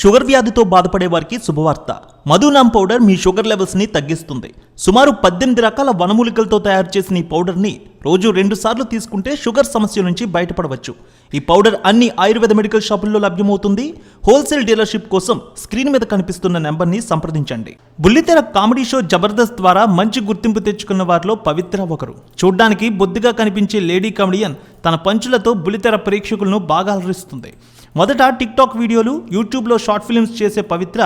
Sugar వ్యాధితో బాధపడే వారికి శుభవార్త. మధునామ్ పౌడర్ మీ షుగర్ లెవెల్స్ ని తగ్గిస్తుంది. సుమారు 18 రకాల వనమూలికలతో తయారు చేసిన ఈ పౌడర్ ని రోజు 2 సార్లు తీసుకుంటే షుగర్ సమస్య నుంచి బయటపడవచ్చు. ఈ పౌడర్ అన్ని ఆయుర్వేద మెడికల్ షాపుల్లో లభ్యమవుతుంది. హోల్సేల్ డీలర్షిప్ కోసం స్క్రీన్ మీద కనిపిస్తున్న నెంబర్ ని సంప్రదించండి. బుల్లితెర కామెడీ షో జబర్దస్త్ ద్వారా మంచి గుర్తింపు తెచ్చుకున్న వారిలో పవిత్ర ఒకరు. చూడ్డానికి బొద్దుగా కనిపించే లేడీ కామెడియన్ తన పంచులతో బుల్లితెర ప్రేక్షకులను బాగా అలరిస్తుంది. మొదట టిక్టాక్ వీడియోలు, యూట్యూబ్లో షార్ట్ ఫిల్మ్స్ చేసే పవిత్ర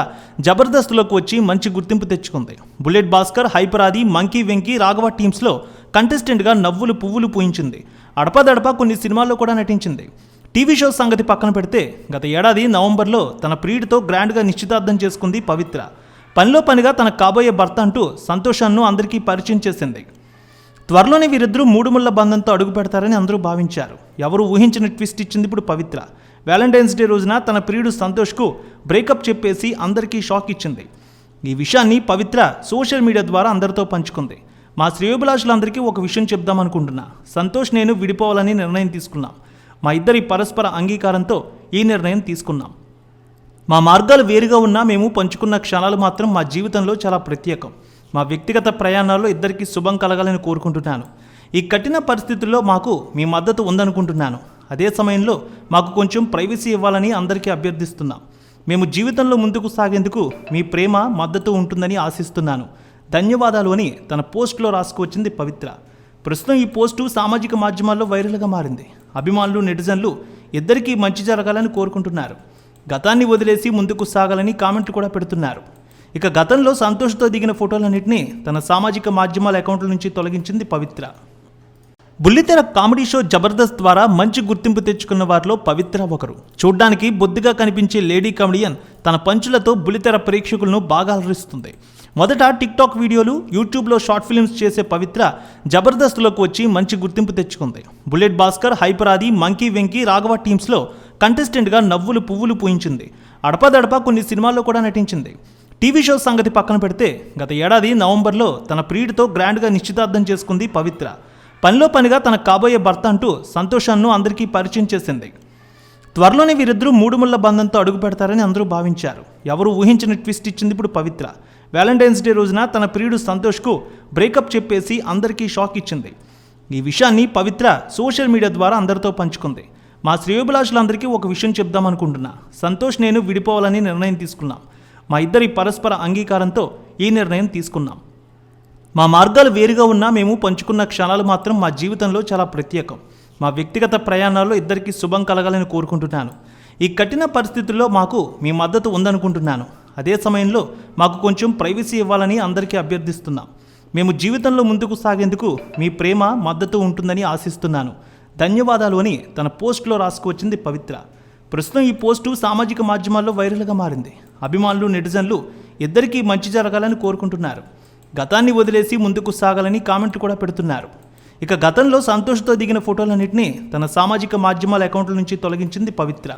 జబర్దస్త్లోకి వచ్చి మంచి గుర్తింపు తెచ్చుకుంది. బుల్లెట్ భాస్కర్, హైపర్ ఆది, మంకీ వెంకీ, రాఘవ టీమ్స్లో కంటెస్టెంట్గా నవ్వులు పువ్వులు పూయించింది. అడపాదడపా కొన్ని సినిమాల్లో కూడా నటించింది. టీవీ షో సంగతి పక్కన పెడితే గత ఏడాది నవంబర్లో తన ప్రియుడితో గ్రాండ్గా నిశ్చితార్థం చేసుకుంది పవిత్ర. పనిలో పనిగా తన కాబోయే భర్త అంటూ సంతోషాన్ని అందరికీ పరిచయం చేసింది. త్వరలోనే వీరిద్దరూ మూడుముళ్ల బంధంతో అడుగు పెడతారని అందరూ భావించారు. ఎవరు ఊహించిన ట్విస్ట్ ఇచ్చింది ఇప్పుడు పవిత్ర. వ్యాలంటైన్స్ డే రోజున తన ప్రియుడు సంతోష్కు బ్రేకప్ చెప్పేసి అందరికీ షాక్ ఇచ్చింది. ఈ విషయాన్ని పవిత్ర సోషల్ మీడియా ద్వారా అందరితో పంచుకుంది. మా శ్రేయోభిలాషులందరికీ ఒక విషయం చెప్దామనుకుంటున్నా. సంతోష్ నేను విడిపోవాలని నిర్ణయం తీసుకున్నాం. మా ఇద్దరి పరస్పర అంగీకారంతో ఈ నిర్ణయం తీసుకున్నాం. మా మార్గాలు వేరుగా ఉన్నా మేము పంచుకున్న క్షణాలు మాత్రం మా జీవితంలో చాలా ప్రత్యేకం. మా వ్యక్తిగత ప్రయాణాల్లో ఇద్దరికీ శుభం కలగాలని కోరుకుంటున్నాను. ఈ కఠిన పరిస్థితుల్లో మాకు మీ మద్దతు ఉందనుకుంటున్నాను. అదే సమయంలో మాకు కొంచెం ప్రైవసీ ఇవ్వాలని అందరికీ అభ్యర్థిస్తున్నాం. మేము జీవితంలో ముందుకు సాగేందుకు మీ ప్రేమ, మద్దతు ఉంటుందని ఆశిస్తున్నాను. ధన్యవాదాలు అని తన పోస్ట్లో రాసుకువచ్చింది పవిత్ర. ప్రస్తుతం ఈ పోస్టు సామాజిక మాధ్యమాల్లో వైరల్గా మారింది. అభిమానులు, నెటిజన్లు ఇద్దరికీ మంచి జరగాలని కోరుకుంటున్నారు. గతాన్ని వదిలేసి ముందుకు సాగాలని కామెంట్లు కూడా పెడుతున్నారు. ఇక గతంలో సంతోష్తో దిగిన ఫోటోలన్నింటినీ తన సామాజిక మాధ్యమాల అకౌంట్ల నుంచి తొలగించింది పవిత్ర. బుల్లితెర కామెడీ షో జబర్దస్త్ ద్వారా మంచి గుర్తింపు తెచ్చుకున్న వారిలో పవిత్ర ఒకరు. చూడ్డానికి బొద్దుగా కనిపించే లేడీ కామెడియన్ తన పంచులతో బుల్లితెర ప్రేక్షకులను బాగా అలరిస్తుంది. మొదట టిక్టాక్ వీడియోలు, యూట్యూబ్లో షార్ట్ ఫిల్మ్స్ చేసే పవిత్ర జబర్దస్త్లోకి వచ్చి మంచి గుర్తింపు తెచ్చుకుంది. బుల్లెట్ భాస్కర్, హైపర్ ఆది, మంకీ వెంకీ, రాఘవ టీమ్స్లో కంటెస్టెంట్గా నవ్వులు పువ్వులు పూయించింది. అడపాదడపా కొన్ని సినిమాల్లో కూడా నటించింది. టీవీ షో సంగతి పక్కన పెడితే గత ఏడాది నవంబర్లో తన ప్రియుడితో గ్రాండ్గా నిశ్చితార్థం చేసుకుంది పవిత్ర. పనిలో పనిగా తన కాబోయే భర్త అంటూ సంతోషాన్ని అందరికీ పరిచయం చేసింది. త్వరలోనే వీరిద్దరూ మూడుముళ్ల బంధంతో అడుగు పెడతారని అందరూ భావించారు. ఎవరు ఊహించిన ట్విస్ట్ ఇచ్చింది ఇప్పుడు పవిత్ర. వ్యాలంటైన్స్ డే రోజున తన ప్రియుడు సంతోష్కు బ్రేకప్ చెప్పేసి అందరికీ షాక్ ఇచ్చింది. ఈ విషయాన్ని పవిత్ర సోషల్ మీడియా ద్వారా అందరితో పంచుకుంది. మా శ్రేయోభిలాషులందరికీ ఒక విషయం చెప్దామనుకుంటున్నా. సంతోష్ నేను విడిపోవాలని నిర్ణయం తీసుకున్నాం. మా ఇద్దరి పరస్పర అంగీకారంతో ఈ నిర్ణయం తీసుకున్నాం. మా మార్గాలు వేరుగా ఉన్నా మేము పంచుకున్న క్షణాలు మాత్రం మా జీవితంలో చాలా ప్రత్యేకం. మా వ్యక్తిగత ప్రయాణాల్లో ఇద్దరికీ శుభం కలగాలని కోరుకుంటున్నాను. ఈ కఠిన పరిస్థితుల్లో మాకు మీ మద్దతు ఉందనుకుంటున్నాను. అదే సమయంలో మాకు కొంచెం ప్రైవసీ ఇవ్వాలని అందరికీ అభ్యర్థిస్తున్నాం. మేము జీవితంలో ముందుకు సాగేందుకు మీ ప్రేమ, మద్దతు ఉంటుందని ఆశిస్తున్నాను. ధన్యవాదాలు అని తన పోస్ట్లో రాసుకువచ్చింది పవిత్ర. ప్రస్తుతం ఈ పోస్టు సామాజిక మాధ్యమాల్లో వైరల్గా మారింది. అభిమానులు, నెటిజన్లు ఇద్దరికీ మంచి జరగాలని కోరుకుంటున్నారు. గతాన్ని వదిలేసి ముందుకు సాగాలని కామెంట్లు కూడా పెడుతున్నారు. ఇక గతంలో సంతోష్తో దిగిన ఫోటోలన్నింటినీ తన సామాజిక మాధ్యమాల అకౌంట్ల నుంచి తొలగించింది పవిత్ర.